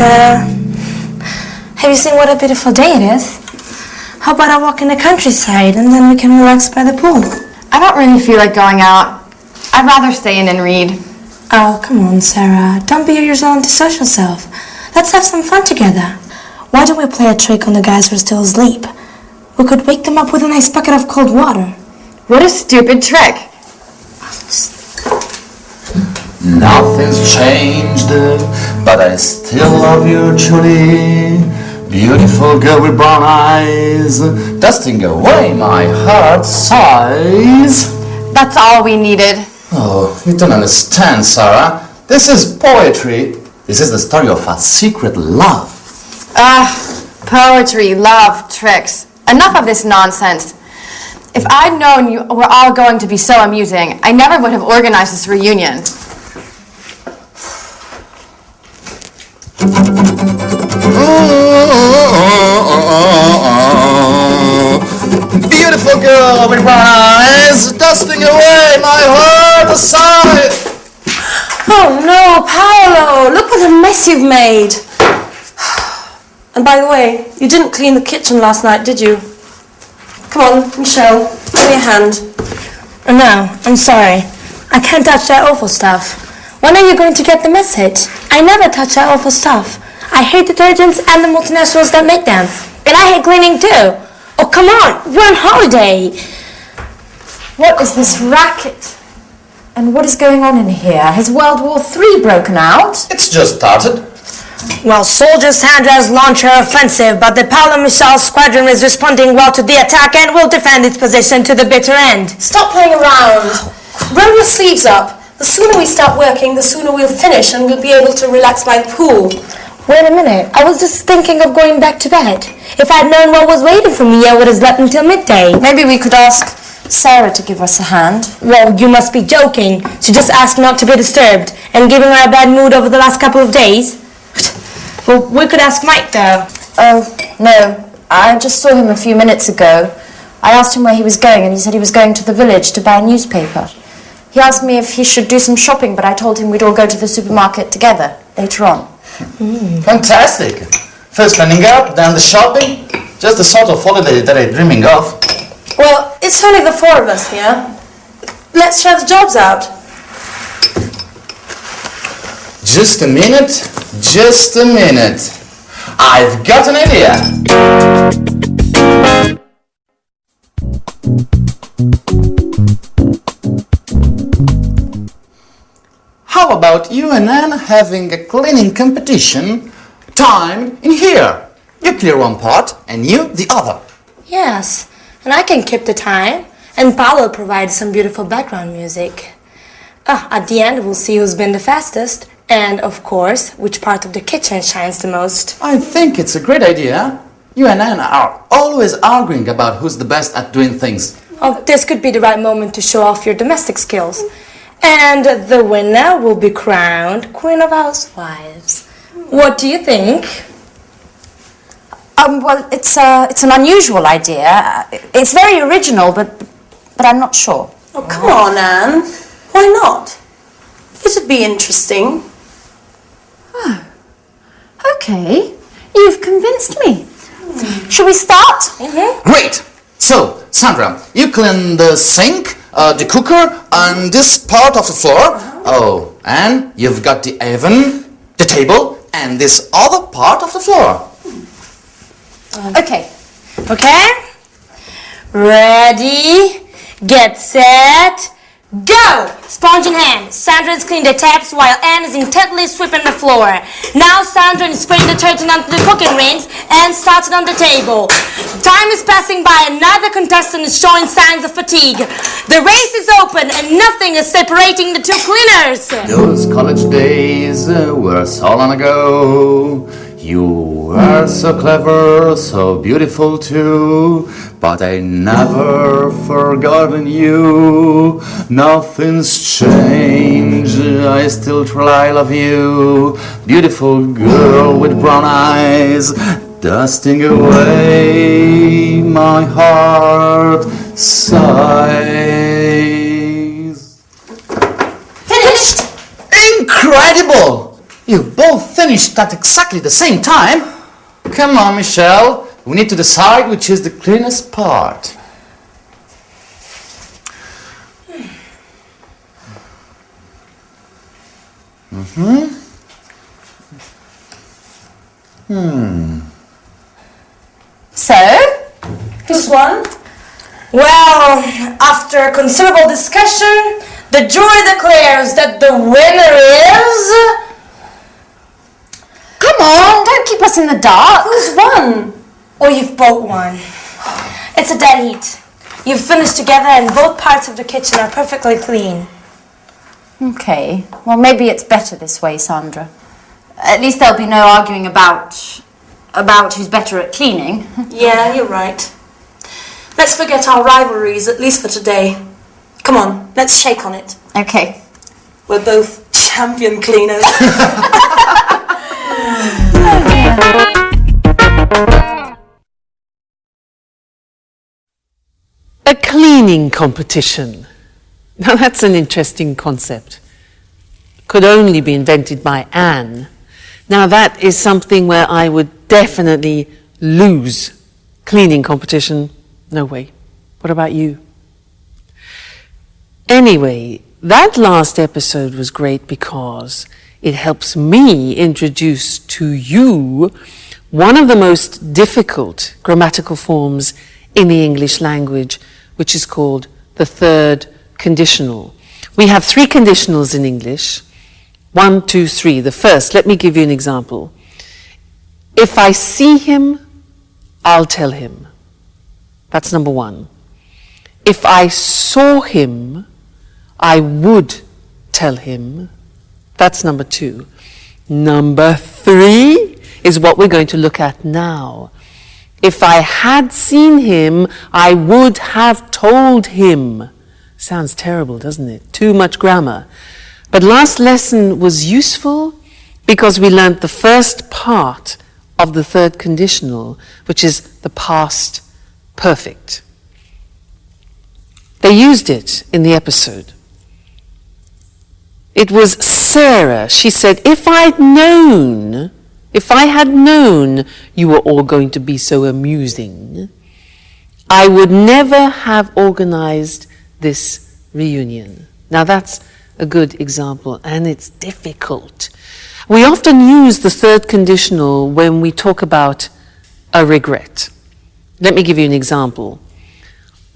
have you seen what a beautiful day it is? How about I walk in the countryside and then we can relax by the pool? I don't really feel like going out. I'd rather stay in and read. Oh, come on, Sarah. Don't be your usual antisocial self. Let's have some fun together. Why don't we play a trick on the guys who are still asleep? We could wake them up with a nice bucket of cold water. What a stupid trick. Nothing's changed, but I still love you, Julie. Beautiful girl with brown eyes, dusting away my heart's sighs. That's all we needed. Oh, you don't understand, Sarah. This is poetry. This is the story of a secret love. Poetry, love, tricks. Enough of this nonsense. If I'd known you were all going to be so amusing, I never would have organized this reunion. Beautiful girl with brown eyes, dusting away my heart aside. Oh no, Paolo! Look what a mess you've made! And by the way, you didn't clean the kitchen last night, did you? Come on, Michelle, give me a hand. No, I'm sorry. I can't touch that awful stuff. When are you going to get the message? I never touch that awful stuff. I hate detergents and the multinationals that make them. And I hate cleaning too. Oh, come on, we're on holiday. What is this racket? And what is going on in here? Has World War III broken out? It's just started. Well, Soldier Sandra's launched her offensive, but the Paolo Michel squadron is responding well to the attack and will defend its position to the bitter end. Stop playing around. Roll your sleeves up. The sooner we start working, the sooner we'll finish and we'll be able to relax by the pool. Wait a minute, I was just thinking of going back to bed. If I'd known what was waiting for me, I would have slept until midday. Maybe we could ask Sarah to give us a hand. Well, you must be joking. She just asked not to be disturbed and giving her a bad mood over the last couple of days. Well, we could ask Mike, though. Oh, no. I just saw him a few minutes ago. I asked him where he was going, and he said he was going to the village to buy a newspaper. He asked me if he should do some shopping, but I told him we'd all go to the supermarket together later on. Fantastic. First cleaning up, then the shopping. Just the sort of holiday that I'm dreaming of. Well, it's only the four of us here. Let's share the jobs out. Just a minute. Just a minute. I've got an idea. How about you and Anne having a cleaning competition timed in here? You clear one part and you the other. Yes, and I can keep the time. And Paolo provides some beautiful background music. At the end, we'll see who's been the fastest. And, of course, which part of the kitchen shines the most. I think it's a great idea. You and Anne are always arguing about who's the best at doing things. Oh, this could be the right moment to show off your domestic skills. And the winner will be crowned Queen of Housewives. What do you think? Well, it's an unusual idea. It's very original, but I'm not sure. Oh, come on, Anne. Why not? It'd be interesting. Okay, you've convinced me. Shall we start? Great! So, Sandra, you clean the sink, the cooker, and this part of the floor. Oh, and you've got the oven, the table, and this other part of the floor. Okay. Okay? Ready, get set, go! Sponge in hand. Sandra has cleaned the taps while Anne is intently sweeping the floor. Now Sandra is spraying detergent onto the cooking rings and starts it on the table. Time is passing by. Another contestant is showing signs of fatigue. The race is open and nothing is separating the two cleaners. Those college days were so long ago. You were so clever, so beautiful too, but I never forgotten you. Nothing's changed, I still try love you. Beautiful girl with brown eyes, dusting away my heart sighs. Finished! Incredible! You both finished at exactly the same time. Come on, Michelle. We need to decide which is the cleanest part. So, Who's won? Well, after considerable discussion, the jury declares that the winner is... come on, don't keep us in the dark. Who's won? Or you've both won. It's a dead heat. You've finished together and both parts of the kitchen are perfectly clean. Okay, well maybe it's better this way, Sandra. At least there'll be no arguing about who's better at cleaning. Yeah, you're right. Let's forget our rivalries, at least for today. Come on, let's shake on it. Okay. We're both champion cleaners. A cleaning competition. Now that's an interesting concept. Could only be invented by Anne. Now that is something where I would definitely lose. Cleaning competition, no way. What about you? Anyway, that last episode was great because it helps me introduce to you one of the most difficult grammatical forms in the English language, which is called the third conditional. We have three conditionals in English. 1, 2, 3. The first, let me give you an example. If I see him, I'll tell him. That's number 1. If I saw him, I would tell him. That's number 2. Number 3 is what we're going to look at now. If I had seen him, I would have told him. Sounds terrible, doesn't it? Too much grammar. But last lesson was useful because we learned the first part of the third conditional, which is the past perfect. They used it in the episode. It was Sarah. She said, if I had known you were all going to be so amusing, I would never have organized this reunion. Now that's a good example, and it's difficult. We often use the third conditional when we talk about a regret. Let me give you an example.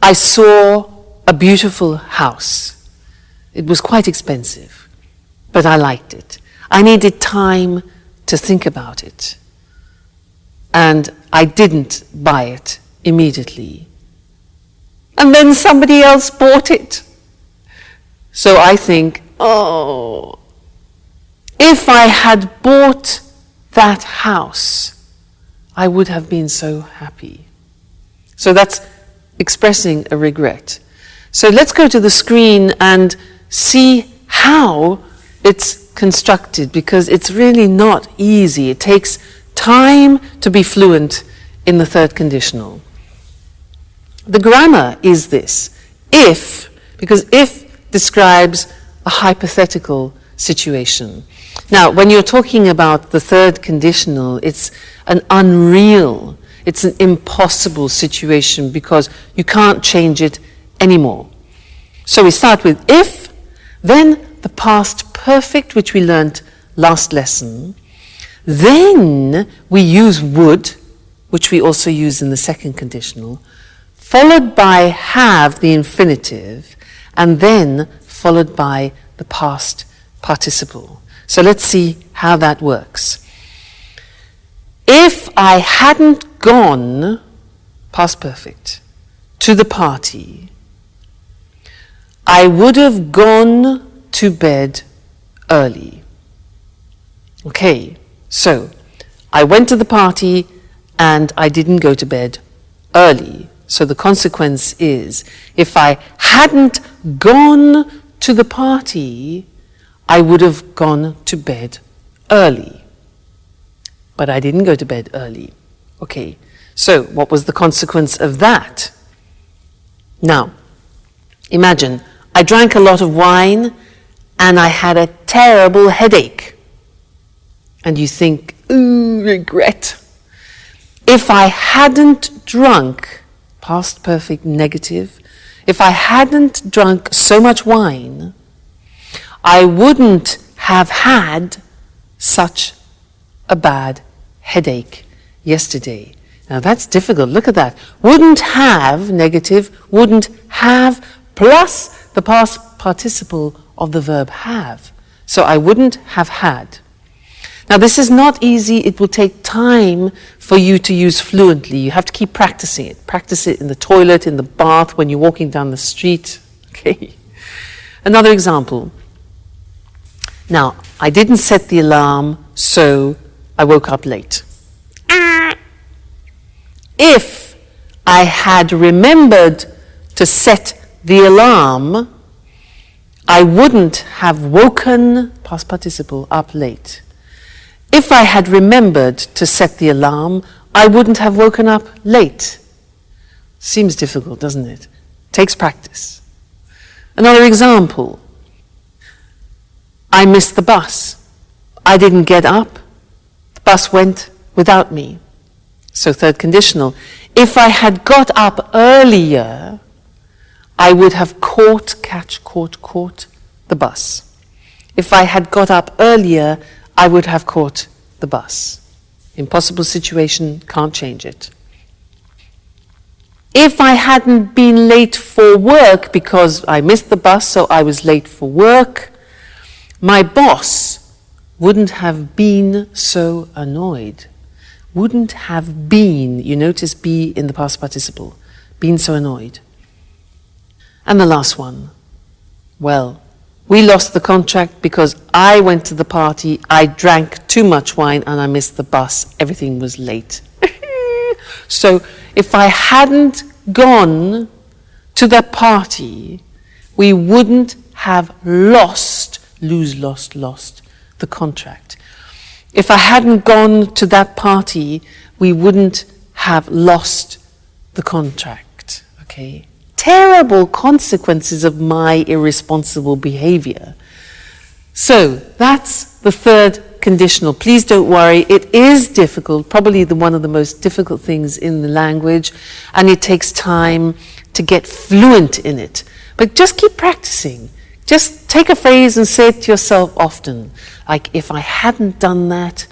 I saw a beautiful house. It was quite expensive, but I liked it. I needed time to think about it, and I didn't buy it immediately. And then somebody else bought it. So I think, oh, if I had bought that house, I would have been so happy. So that's expressing a regret. So let's go to the screen and see how it's constructed, because it's really not easy. It takes time to be fluent in the third conditional. The grammar is this. If, because if describes a hypothetical situation. Now, when you're talking about the third conditional, it's an unreal, it's an impossible situation because you can't change it anymore. So we start with if, then the past perfect, which we learned last lesson. Then we use would, which we also use in the second conditional, followed by have, the infinitive, and then followed by the past participle. So let's see how that works. If I hadn't gone, past perfect, to the party, I would have gone to bed early. Okay, so I went to the party and I didn't go to bed early. So the consequence is, if I hadn't gone to the party, I would have gone to bed early. But I didn't go to bed early. Okay, so what was the consequence of that? Now, imagine I drank a lot of wine and I had a terrible headache. and you think, ooh, regret. If I hadn't drunk, past perfect negative, if I hadn't drunk so much wine, I wouldn't have had such a bad headache yesterday. Now that's difficult. Look at that. Wouldn't have, negative, wouldn't have, plus the past participle of the verb have. So I wouldn't have had. Now this is not easy. It will take time for you to use fluently. You have to keep practicing it. Practice it in the toilet, in the bath, when you're walking down the street. Okay. Another example. Now, I didn't set the alarm, so I woke up late. If I had remembered to set the alarm, I wouldn't have woken, past participle, up late. If I had remembered to set the alarm, I wouldn't have woken up late. Seems difficult, doesn't it? Takes practice. Another example. I missed the bus. I didn't get up. The bus went without me. So third conditional. If I had got up earlier, I would have caught the bus. If I had got up earlier, I would have caught the bus. Impossible situation, can't change it. If I hadn't been late for work because I missed the bus, so I was late for work, my boss wouldn't have been so annoyed. Wouldn't have been, you notice be in the past participle, been so annoyed. And the last one. Well, we lost the contract because I went to the party, I drank too much wine, and I missed the bus. Everything was late. So if I hadn't gone to that party, we wouldn't have lost the contract. If I hadn't gone to that party, we wouldn't have lost the contract. Okay? Terrible consequences of my irresponsible behavior. So that's the third conditional. Please don't worry, it is difficult, probably one of the most difficult things in the language, and it takes time to get fluent in it. But just keep practicing. Just take a phrase and say it to yourself often. Like, if I hadn't done that,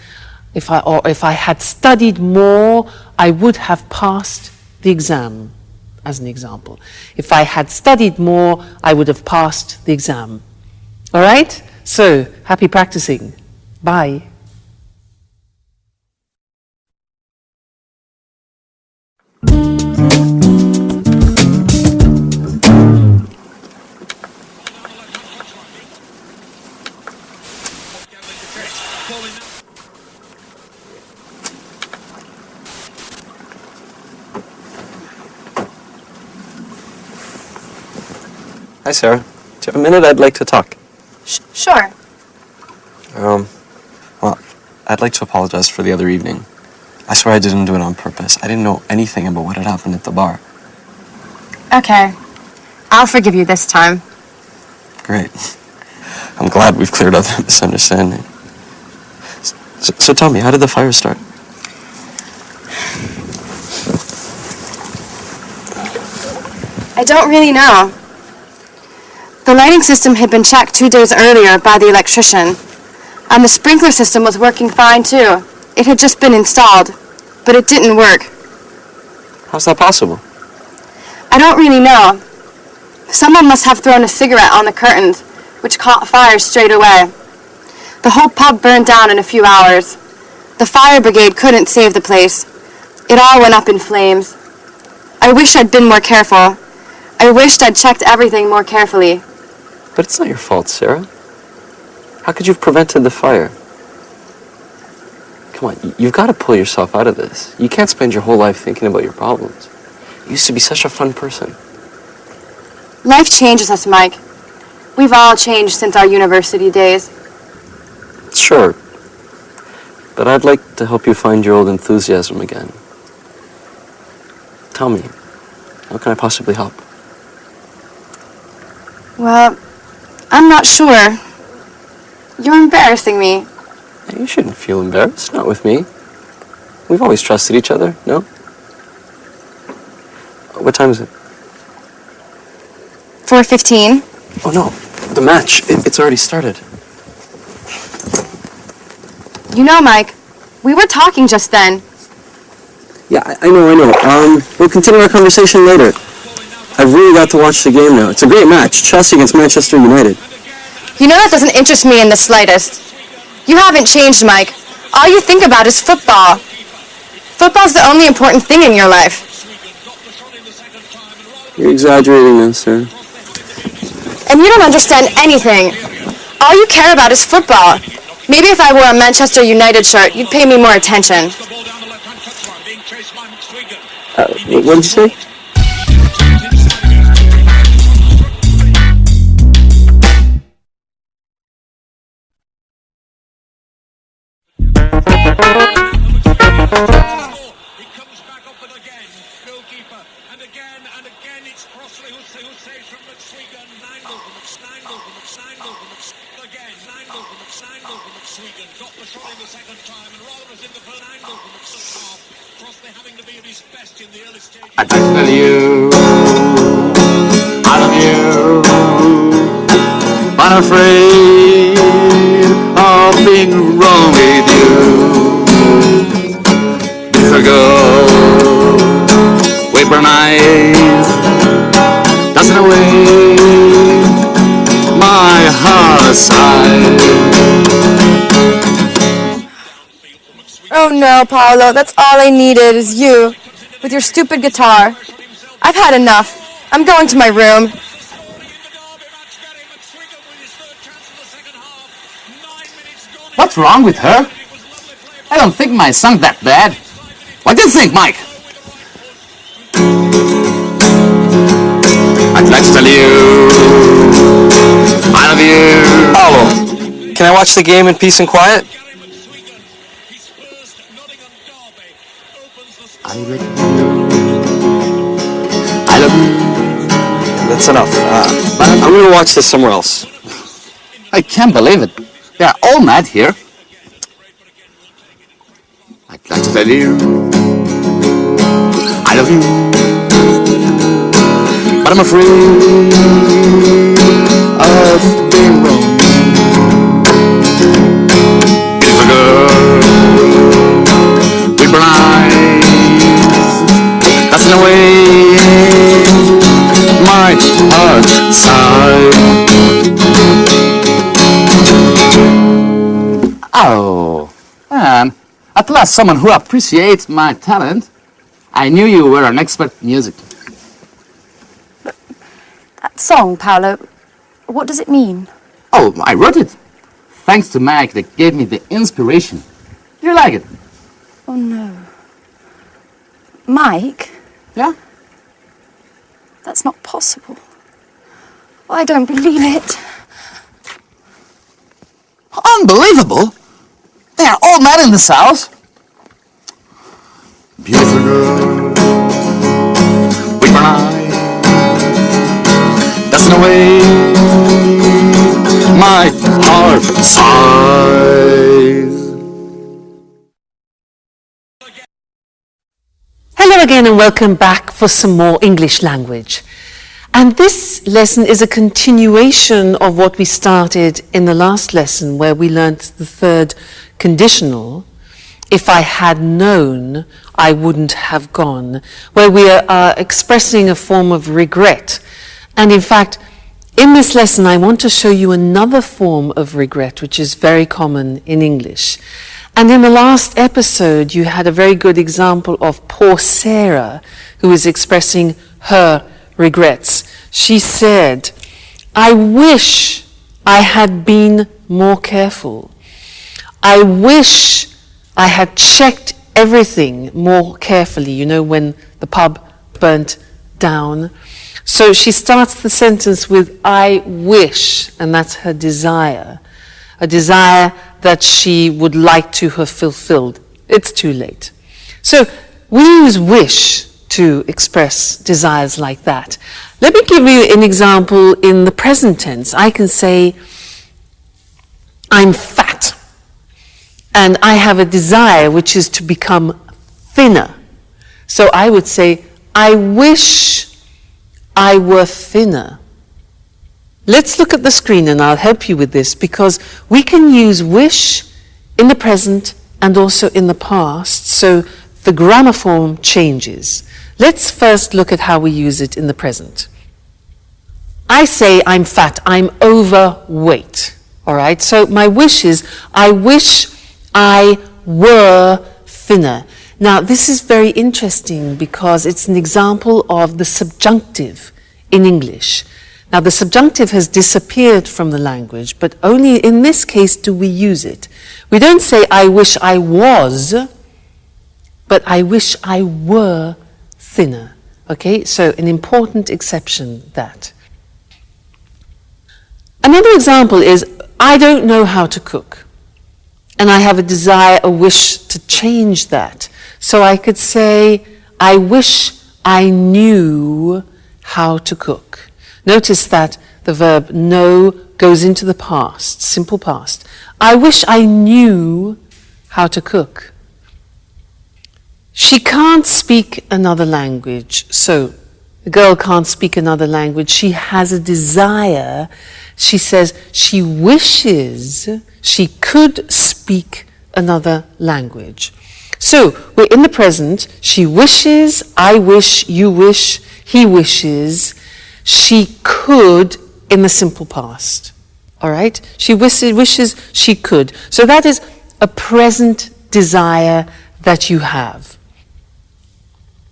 if I had studied more, I would have passed the exam, as an example. If I had studied more, I would have passed the exam. All right? So, happy practicing. Bye. Hi, Sarah. Do you have a minute? I'd like to talk. Sure. Well, I'd like to apologize for the other evening. I swear I didn't do it on purpose. I didn't know anything about what had happened at the bar. Okay. I'll forgive you this time. Great. I'm glad we've cleared up that misunderstanding. So tell me, how did the fire start? I don't really know. The lighting system had been checked 2 days earlier by the electrician, and the sprinkler system was working fine too. It had just been installed, but it didn't work. How's that possible? I don't really know. Someone must have thrown a cigarette on the curtains, which caught fire straight away. The whole pub burned down in a few hours. The fire brigade couldn't save the place. It all went up in flames. I wish I'd been more careful. I wished I'd checked everything more carefully. But it's not your fault, Sarah. How could you have prevented the fire? Come on, you've got to pull yourself out of this. You can't spend your whole life thinking about your problems. You used to be such a fun person. Life changes us, Mike. We've all changed since our university days. Sure. But I'd like to help you find your old enthusiasm again. Tell me, how can I possibly help? Well, I'm not sure. You're embarrassing me. You shouldn't feel embarrassed, not with me. We've always trusted each other, no? What time is it? 4:15. Oh no, the match, it's already started. You know, Mike, we were talking just then. Yeah, I know. We'll continue our conversation later. I've really got to watch the game now. It's a great match, Chelsea against Manchester United. You know that doesn't interest me in the slightest. You haven't changed, Mike. All you think about is football. Football's the only important thing in your life. You're exaggerating now, sir. And you don't understand anything. All you care about is football. Maybe if I wore a Manchester United shirt, you'd pay me more attention. What did you say? He comes back up and again, goalkeeper, and again it's Crossley who saves from McSwegan. Nangles again, McSwegan got the shot in the second time, and rather was in the first angle from the first half. Crossley having to be at his best in the early stages. I tell you, I love you, but I'm afraid of being wrong with you. Years ago, with brown eyes, dancing away, my heart aside. Oh no, Paolo, that's all I needed is you, with your stupid guitar. I've had enough. I'm going to my room. What's wrong with her? I don't think my song's that bad. What do you think, Mike? I'd like to tell you, I love you. Paolo, can I watch the game in peace and quiet? I love you. That's enough. I'm going to watch this somewhere else. I can't believe it. They are all mad here. I'd like to tell you, I love you, but I'm afraid of being wrong. Beautiful girl with brown eyes, dancing away, my heart side. Oh, man. At last, someone who appreciates my talent. I knew you were an expert in music. That song, Paolo, what does it mean? Oh, I wrote it. Thanks to Mike that gave me the inspiration. You like it? Oh no. Mike? Yeah? That's not possible. I don't believe it. Unbelievable! They are all mad in this house. Beautiful girl with brown eyes, dancing away, my heart sighs. Hello again and welcome back for some more English language. And this lesson is a continuation of what we started in the last lesson where we learnt the third conditional, if I had known, I wouldn't have gone, where we are expressing a form of regret. And in fact, in this lesson, I want to show you another form of regret, which is very common in English. And in the last episode, you had a very good example of poor Sarah, who is expressing her regrets. She said, I wish I had been more careful. I wish I had checked everything more carefully, you know, when the pub burnt down. So she starts the sentence with I wish, and that's her desire. A desire that she would like to have fulfilled. It's too late. So we use wish to express desires like that. Let me give you an example in the present tense. I can say, I'm fat. And I have a desire which is to become thinner. So I would say, I wish I were thinner. Let's look at the screen and I'll help you with this, because we can use wish in the present and also in the past, so the grammar form changes. Let's first look at how we use it in the present. I say I'm fat, I'm overweight, all right? So my wish is, I wish I were thinner. Now, this is very interesting because it's an example of the subjunctive in English. Now, the subjunctive has disappeared from the language, but only in this case do we use it. We don't say, I wish I was, but I wish I were thinner. Okay, so an important exception, that. Another example is, I don't know how to cook, and I have a desire, a wish to change that. So I could say, I wish I knew how to cook. Notice that the verb know goes into the past, simple past. I wish I knew how to cook. She can't speak another language. So the girl can't speak another language. She has a desire. She says she wishes she could speak another language. So we're in the present. She wishes, I wish, you wish, he wishes. She could in the simple past. All right? She wishes she could. So that is a present desire that you have.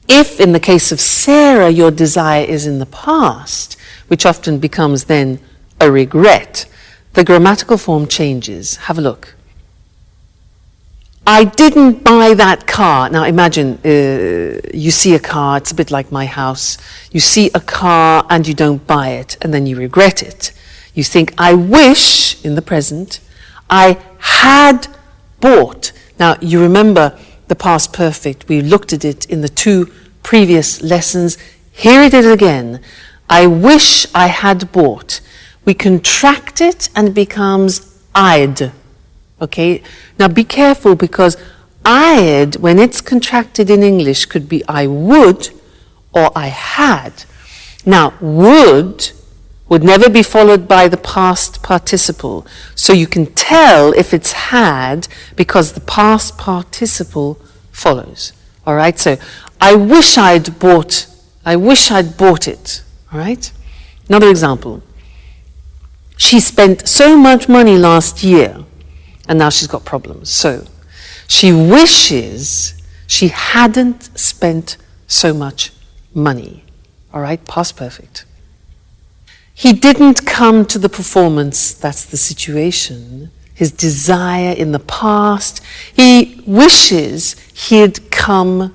If, in the case of Sarah, your desire is in the past, which often becomes then a regret, the grammatical form changes. Have a look. I didn't buy that car. Now imagine you see a car, it's a bit like my house. You see a car and you don't buy it, and then you regret it. You think, I wish, in the present, I had bought. Now you remember the past perfect. We looked at it in the 2 previous lessons. Here it is again. I wish I had bought. We contract it and it becomes I'd. Okay, now be careful, because I'd, when it's contracted in English, could be I would or I had. Now, would never be followed by the past participle. So you can tell if it's had because the past participle follows. All right, so I wish I'd bought it. All right, another example. She spent so much money last year, and now she's got problems. So she wishes she hadn't spent so much money. All right, past perfect. He didn't come to the performance. That's the situation. His desire in the past. He wishes he'd come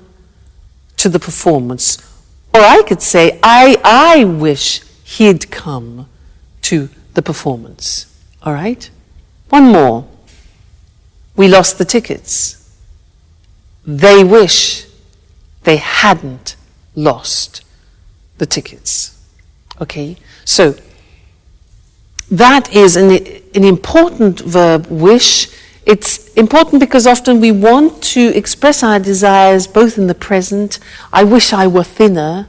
to the performance. Or I could say, I wish he'd come to the performance. All right? One more. We lost the tickets. They wish they hadn't lost the tickets. Okay? So, that is an important verb, wish. It's important because often we want to express our desires both in the present, I wish I were thinner,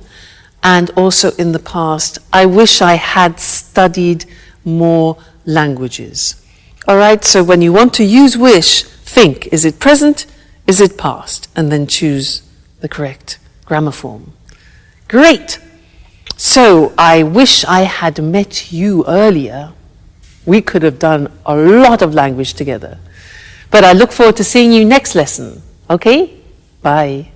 and also in the past, I wish I had studied more languages. All right, so when you want to use wish, think, is it present, is it past? And then choose the correct grammar form. Great. So I wish I had met you earlier. We could have done a lot of language together. But I look forward to seeing you next lesson. Okay? Bye.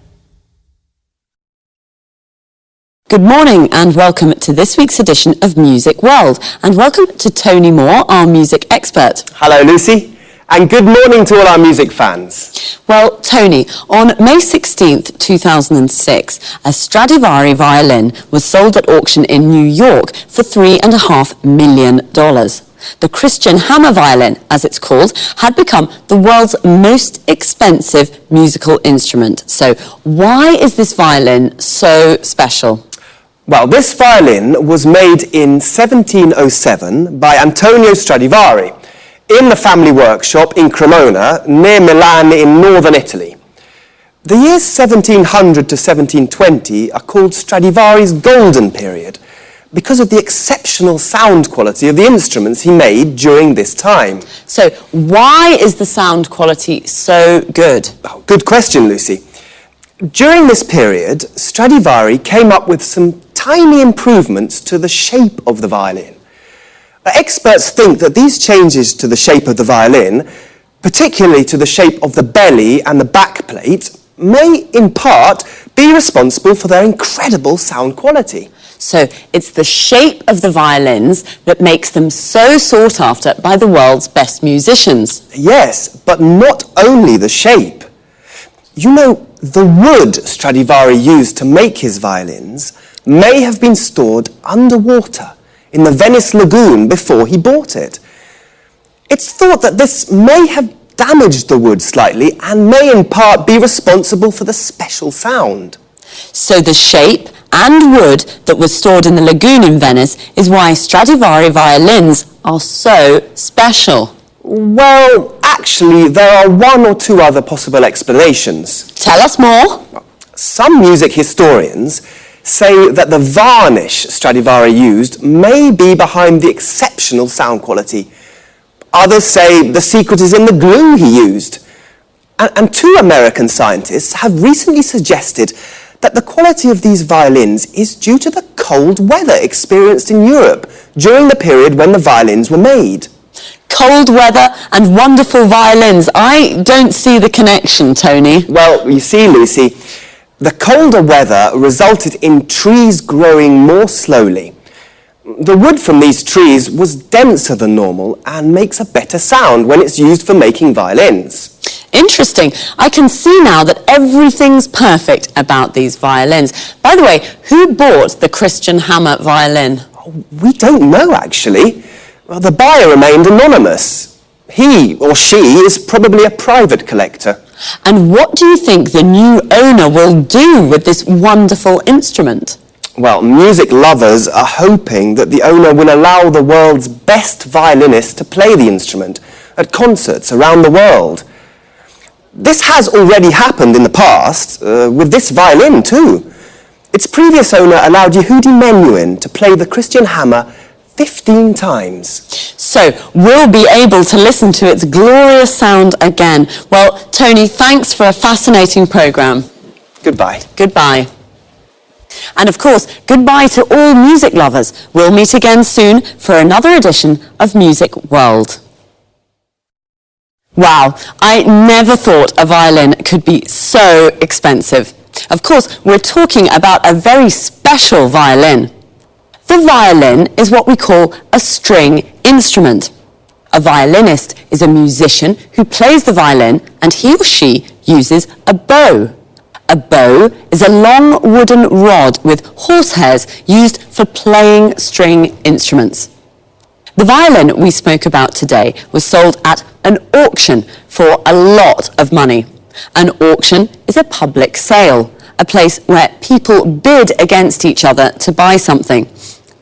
Good morning and welcome to this week's edition of Music World. And welcome to Tony Moore, our music expert. Hello, Lucy. And good morning to all our music fans. Well, Tony, on May 16th, 2006, a Stradivari violin was sold at auction in New York for $3.5 million. The Christian Hammer violin, as it's called, had become the world's most expensive musical instrument. So why is this violin so special? Well, this violin was made in 1707 by Antonio Stradivari. in the family workshop in Cremona, near Milan in northern Italy. The years 1700 to 1720 are called Stradivari's golden period because of the exceptional sound quality of the instruments he made during this time. So why is the sound quality so good? Oh, good question, Lucy. During this period, Stradivari came up with some tiny improvements to the shape of the violin. Experts think that these changes to the shape of the violin, particularly to the shape of the belly and the back plate, may in part be responsible for their incredible sound quality. So it's the shape of the violins that makes them so sought after by the world's best musicians. Yes, but not only the shape. You know, the wood Stradivari used to make his violins may have been stored underwater in the Venice lagoon before he bought it. It's thought that this may have damaged the wood slightly and may in part be responsible for the special sound. So the shape and wood that was stored in the lagoon in Venice is why Stradivari violins are so special. Well, actually, there are one or two other possible explanations. Tell us more. Some music historians say that the varnish Stradivari used may be behind the exceptional sound quality. Others say the secret is in the glue he used. And two American scientists have recently suggested that the quality of these violins is due to the cold weather experienced in Europe during the period when the violins were made. Cold weather and wonderful violins. I don't see the connection, Tony. Well, you see, Lucy, the colder weather resulted in trees growing more slowly. The wood from these trees was denser than normal and makes a better sound when it's used for making violins. Interesting. I can see now that everything's perfect about these violins. By the way, who bought the Christian Hammer violin? We don't know, actually. Well, the buyer remained anonymous. He or she is probably a private collector. And what do you think the new owner will do with this wonderful instrument? Well, music lovers are hoping that the owner will allow the world's best violinists to play the instrument at concerts around the world. This has already happened in the past, with this violin too. Its previous owner allowed Yehudi Menuhin to play the Christian Hammer 15 times. So we'll be able to listen to its glorious sound again. Well, Tony, thanks for a fascinating programme. Goodbye. Goodbye. And of course, goodbye to all music lovers. We'll meet again soon for another edition of Music World. Wow, I never thought a violin could be so expensive. Of course, we're talking about a very special violin. The violin is what we call a string instrument. A violinist is a musician who plays the violin and he or she uses a bow. A bow is a long wooden rod with horsehairs used for playing string instruments. The violin we spoke about today was sold at an auction for a lot of money. An auction is a public sale, a place where people bid against each other to buy something.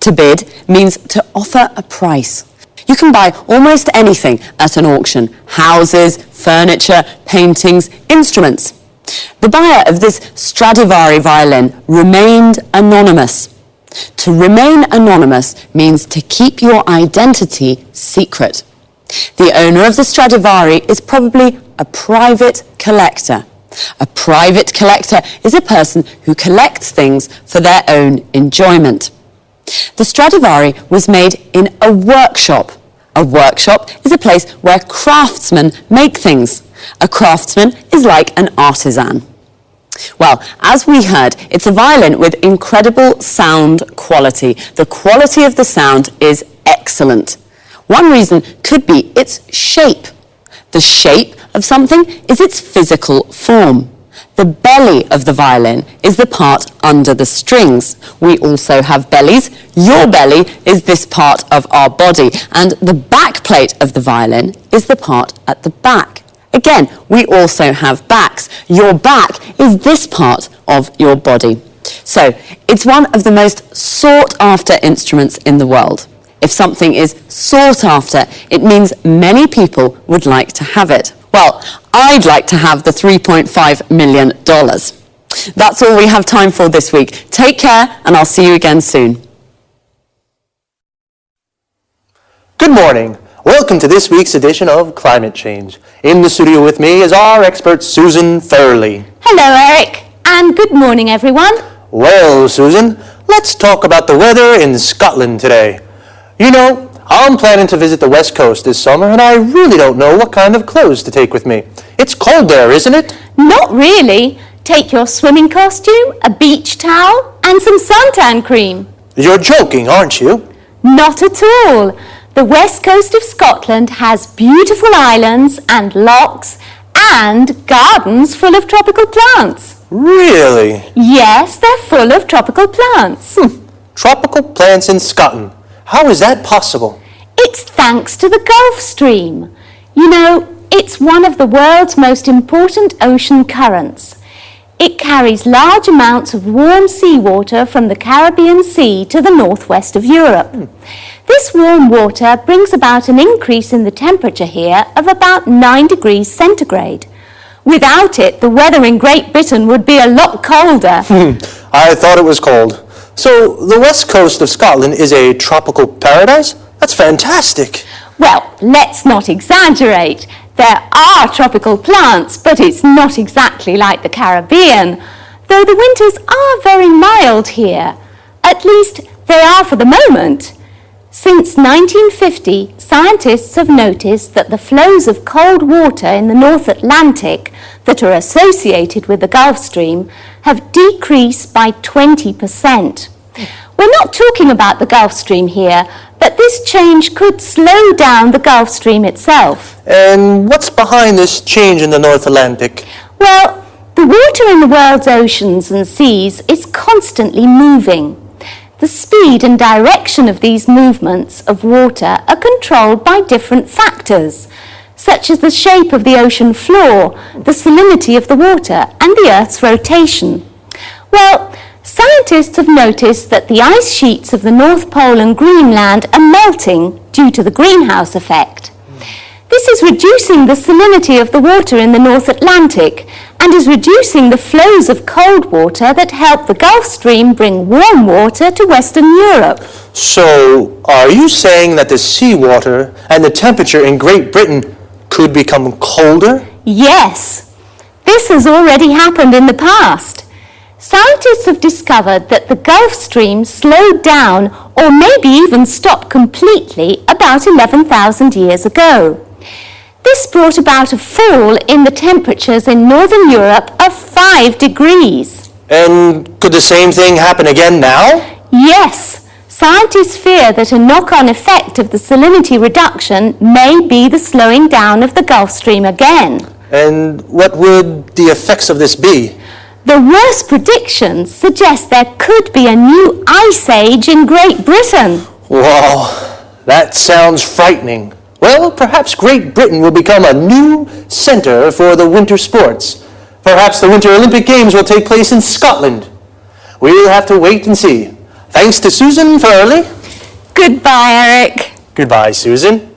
To bid means to offer a price. You can buy almost anything at an auction: houses, furniture, paintings, instruments. The buyer of this Stradivari violin remained anonymous. To remain anonymous means to keep your identity secret. The owner of the Stradivari is probably a private collector. A private collector is a person who collects things for their own enjoyment. The Stradivari was made in a workshop. A workshop is a place where craftsmen make things. A craftsman is like an artisan. Well, as we heard, it's a violin with incredible sound quality. The quality of the sound is excellent. One reason could be its shape. The shape of something is its physical form. The belly of the violin is the part under the strings. We also have bellies. Your belly is this part of our body, and the back plate of the violin is the part at the back. Again, we also have backs. Your back is this part of your body. So, it's one of the most sought-after instruments in the world. If something is sought after, it means many people would like to have it. Well, I'd like to have the $3.5 million. That's all we have time for this week. Take care, and I'll see you again soon. Good morning. Welcome to this week's edition of Climate Change. In the studio with me is our expert, Susan Thurley. Hello, Eric, and good morning, everyone. Well, Susan, let's talk about the weather in Scotland today. You know, I'm planning to visit the West Coast this summer, and I really don't know what kind of clothes to take with me. It's cold there, isn't it? Not really. Take your swimming costume, a beach towel, and some suntan cream. You're joking, aren't you? Not at all. The west coast of Scotland has beautiful islands and lochs and gardens full of tropical plants. Really? Yes, they're full of tropical plants. Tropical plants in Scotland. How is that possible? It's thanks to the Gulf Stream. You know, it's one of the world's most important ocean currents. It carries large amounts of warm seawater from the Caribbean Sea to the northwest of Europe. This warm water brings about an increase in the temperature here of about 9 degrees centigrade. Without it, the weather in Great Britain would be a lot colder. I thought it was cold. So the west coast of Scotland is a tropical paradise? That's fantastic. Well, let's not exaggerate. There are tropical plants, but it's not exactly like the Caribbean, though the winters are very mild here. At least they are for the moment. Since 1950, scientists have noticed that the flows of cold water in the North Atlantic that are associated with the Gulf Stream have decreased by 20%. We're not talking about the Gulf Stream here, but this change could slow down the Gulf Stream itself. And what's behind this change in the North Atlantic? Well, the water in the world's oceans and seas is constantly moving. The speed and direction of these movements of water are controlled by different factors, such as the shape of the ocean floor, the salinity of the water, and the Earth's rotation. Well, scientists have noticed that the ice sheets of the North Pole and Greenland are melting due to the greenhouse effect. This is reducing the salinity of the water in the North Atlantic and is reducing the flows of cold water that help the Gulf Stream bring warm water to Western Europe. So, are you saying that the seawater and the temperature in Great Britain could become colder? Yes. This has already happened in the past. Scientists have discovered that the Gulf Stream slowed down or maybe even stopped completely about 11,000 years ago. This brought about a fall in the temperatures in Northern Europe of 5 degrees. And could the same thing happen again now? Yes. Scientists fear that a knock-on effect of the salinity reduction may be the slowing down of the Gulf Stream again. And what would the effects of this be? The worst predictions suggest there could be a new ice age in Great Britain. Wow, that sounds frightening. Well, perhaps Great Britain will become a new center for the winter sports. Perhaps the Winter Olympic Games will take place in Scotland. We'll have to wait and see. Thanks to Susan Thurley. Goodbye, Eric. Goodbye, Susan.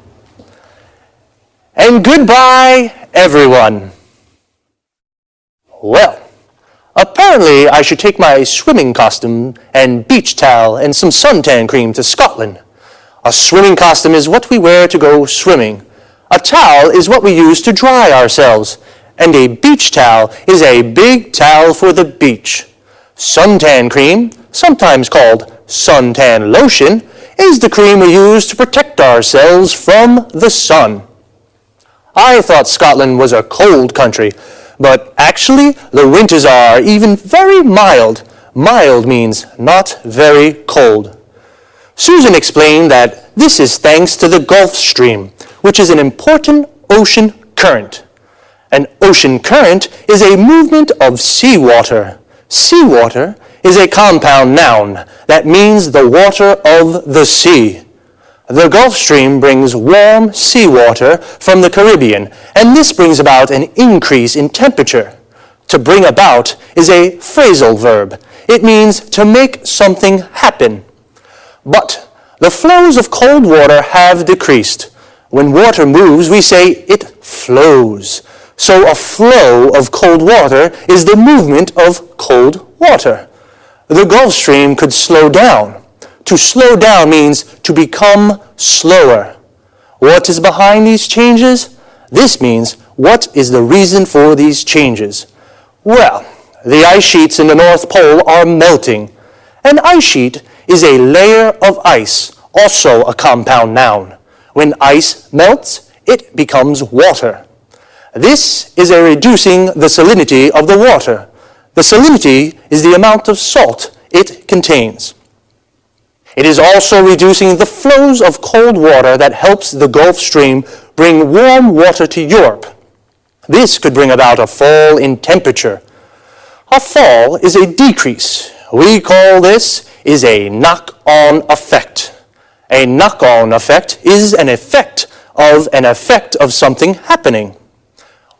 And goodbye, everyone. Well, apparently I should take my swimming costume and beach towel and some suntan cream to Scotland. A swimming costume is what we wear to go swimming. A towel is what we use to dry ourselves. And a beach towel is a big towel for the beach. Suntan cream, sometimes called suntan lotion, is the cream we use to protect ourselves from the sun. I thought Scotland was a cold country, but actually the winters are even very mild. Mild means not very cold. Susan explained that this is thanks to the Gulf Stream, which is an important ocean current. An ocean current is a movement of seawater. Seawater is a compound noun that means the water of the sea. The Gulf Stream brings warm seawater from the Caribbean, and this brings about an increase in temperature. To bring about is a phrasal verb. It means to make something happen. But The flows of cold water have decreased. When water moves, we say it flows. So a flow of cold water is the movement of cold water. The Gulf Stream could slow down. To slow down means to become slower. What is behind these changes? This means, what is the reason for these changes? Well, the ice sheets in the North Pole are melting. An ice sheet is a layer of ice, also a compound noun. When ice melts, it becomes water. This is a reducing the salinity of the water. The salinity is the amount of salt it contains. It is also reducing the flows of cold water that helps the Gulf Stream bring warm water to Europe. This could bring about a fall in temperature. A fall is a decrease. We call this is a knock-on effect. A knock-on effect is an effect of something happening.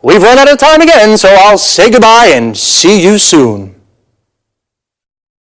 We've run out of time again, so I'll say goodbye and see you soon.